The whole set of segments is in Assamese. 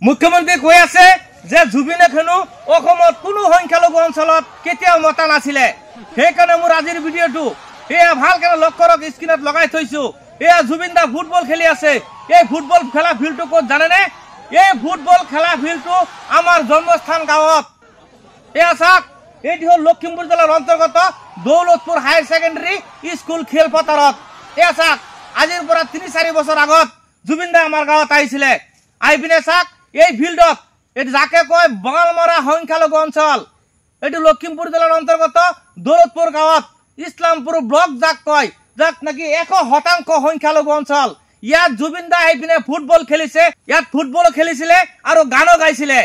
মুখ্যমন্ত্রী কৈ আছে যে জুবিনে খেনো অসমত কোনো সংখ্যালঘু অঞ্চলত কেতিয়াও মতা নাছিলে। সেইকাৰণে মোৰ আজিৰ ভিডিঅ'টো এয়া ভালকে লক্ষ্য কৰক, স্ক্ৰীনত লগাই থৈছো। এয়া জুবিন দা ফুটবল খেলি আছে। এই ফুটবল খেলা ফিল্ডটো ক'ত জানেনে? এই ফুটবল খেলা ফিল্ডটো আমাৰ জন্মস্থান গাঁৱত। এয়া চাওক, এটি হল লখিমপুৰ জিলাৰ অন্তৰ্গত দৌলতপুৰ হায়াৰ ছেকেণ্ডাৰী স্কুল খেলপথাৰত। এয়া চাওক, আজিৰ পৰা ৩-৪ বছৰ আগত জুবিন দা আমাৰ গাঁৱত আহিছিলে। আহি পিনে চাওক, এই ফিল্ডত এটি যাকে কয় বঙালমৰা সংখ্যালঘু অঞ্চল, এটি লখিমপুৰ জিলাৰ অন্তৰ্গত দৌলতপুৰ গাঁৱত ইছলামপুৰ ব্লক যাক কয়, যাক নাকি 100% সংখ্যালঘু অঞ্চল। ইয়াত জুবিন দা আহি পিনে ফুটবল খেলিছে, ইয়াত ফুটবল খেলিছিলে আৰু গানো গাইছিলে।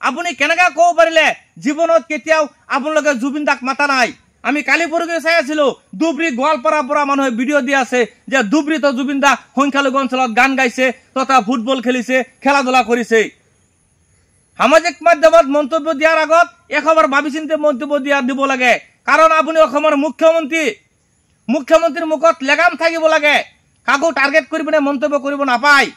আপুনি কেনেকৈ ক'ব পাৰিলে জীৱনত কেতিয়াও আপোনালোকে জুবিন দাক মাতা নাই? আমি কালি পৰহি চাই আছিলো, ধুবুৰী গোৱালপাৰাৰ পৰা মানুহে ভিডিঅ' দি আছে যে ধুবুৰীতো জুবিন দা সংখ্যালঘু অঞ্চলত গান গাইছে তথা ফুটবল খেলিছে, খেলা ধূলা কৰিছে। সামাজিক মাধ্যমত মন্তব্য দিয়াৰ আগত এবাৰ ভাবি চিন্তি মন্তব্য দিব লাগে, কাৰণ আপুনি অসমৰ মুখ্যমন্ত্ৰীৰ মুখত লেগাম থাকিব লাগে। কাকো টাৰ্গেট কৰি পিনে মন্তব্য কৰিব নাপায়।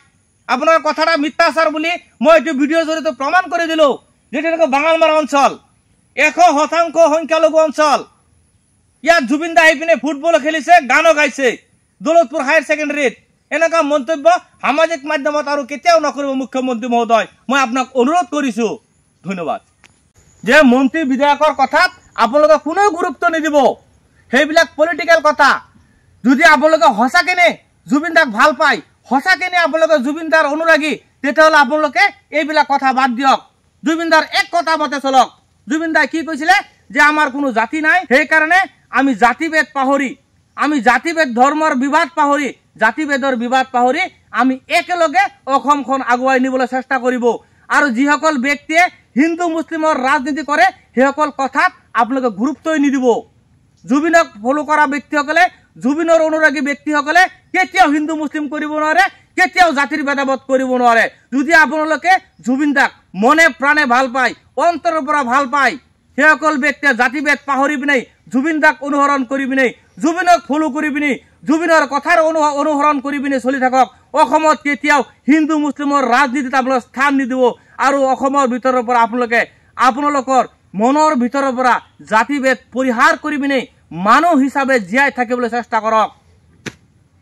আপোনাৰ কথাটা মিথ্যাচাৰ বুলি মই এইটো ভিডিঅ'ৰ জৰিয়তে প্ৰমাণ কৰি দিলো। যেটা বাঙালমাৰা অঞ্চল 100% সংখ্যালঘু অঞ্চল, ইয়াত জুবিন দা আহি পিনে ফুটবল খেলিছে, গানো গাইছে দৌলতপুৰ হায়াৰ ছেকেণ্ডাৰীত। এনেকুৱা মন্তব্য সামাজিক মাধ্যমত আৰু কেতিয়াও নকৰিব মুখ্যমন্ত্ৰী মহোদয়, মই আপোনাক অনুৰোধ কৰিছো। ধন্যবাদ। যে মন্ত্ৰী বিধায়কৰ কথাত আপোনালোকে কোনো গুৰুত্ব নিদিব, সেইবিলাক পলিটিকেল কথা। যদি আপোনালোকে সঁচাকেনে জুবিন দাক ভাল পায়, সঁচাকেনে আপোনালোকে জুবিন দাৰ অনুৰাগী, তেতিয়াহ'লে আপোনালোকে এইবিলাক কথা বাদ দিয়ক। জুবিন দাৰ এক কথা মতে চলক। জুবিন দাই কি কৈছিলে যে আমাৰ কোনো জাতি নাই, সেইকাৰণে আমি জাতিভেদ পাহৰি, আমি জাতিভেদ ধৰ্মৰ বিবাদ পাহৰি, জাতিভেদৰ বিবাদ পাহৰি আমি একেলগে অসমখন আগুৱাই নিবলৈ চেষ্টা কৰিব। আৰু যিসকল ব্যক্তিয়ে হিন্দু মুছলিমৰ ৰাজনীতি কৰে সেইসকল কথাত আপোনালোকে গুৰুত্বই নিদিব। জুবিনক ফলো কৰা ব্যক্তিসকলে, জুবিনৰ অনুৰাগী ব্যক্তিসকলে কেতিয়াও হিন্দু মুছলিম কৰিব নোৱাৰে, কেতিয়াও জাতিৰ ভেদাভেদ কৰিব নোৱাৰে। যদি আপোনালোকে জুবিন দাক মনে প্ৰাণে ভাল পায়, অন্তৰৰ পৰা ভাল পায়, সেইসকল ব্যক্তিয়ে জাতিভেদ পাহৰি পিনে জুবিন দাক অনুসৰণ কৰি পিনে, জুবিনক ফলো কৰি পিনে, জুবিনৰ কথাৰ অনুসৰণ কৰি পিনে চলি থাকক। অসমত কেতিয়াও হিন্দু মুছলিমৰ ৰাজনীতিত আপোনালোকে স্থান নিদিব। আৰু অসমৰ ভিতৰৰ পৰা আপোনালোকৰ মনৰ ভিতৰৰ পৰা জাতিভেদ পৰিহাৰ কৰি পিনে মানুহ হিচাপে জীয়াই থাকিবলৈ চেষ্টা কৰক।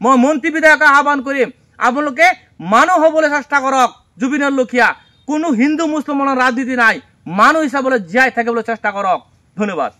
মই মন্ত্ৰী বিধায়কক আহ্বান কৰিম, আপোনালোকে মানুহ হ'বলৈ চেষ্টা কৰক। জুবিনৰ লখিয়া কোনো হিন্দু মুছলমানৰ ৰাজনীতি নাই, মানুহ হিচাপে জীয়াই থাকিবলৈ চেষ্টা কৰক। ধন্যবাদ।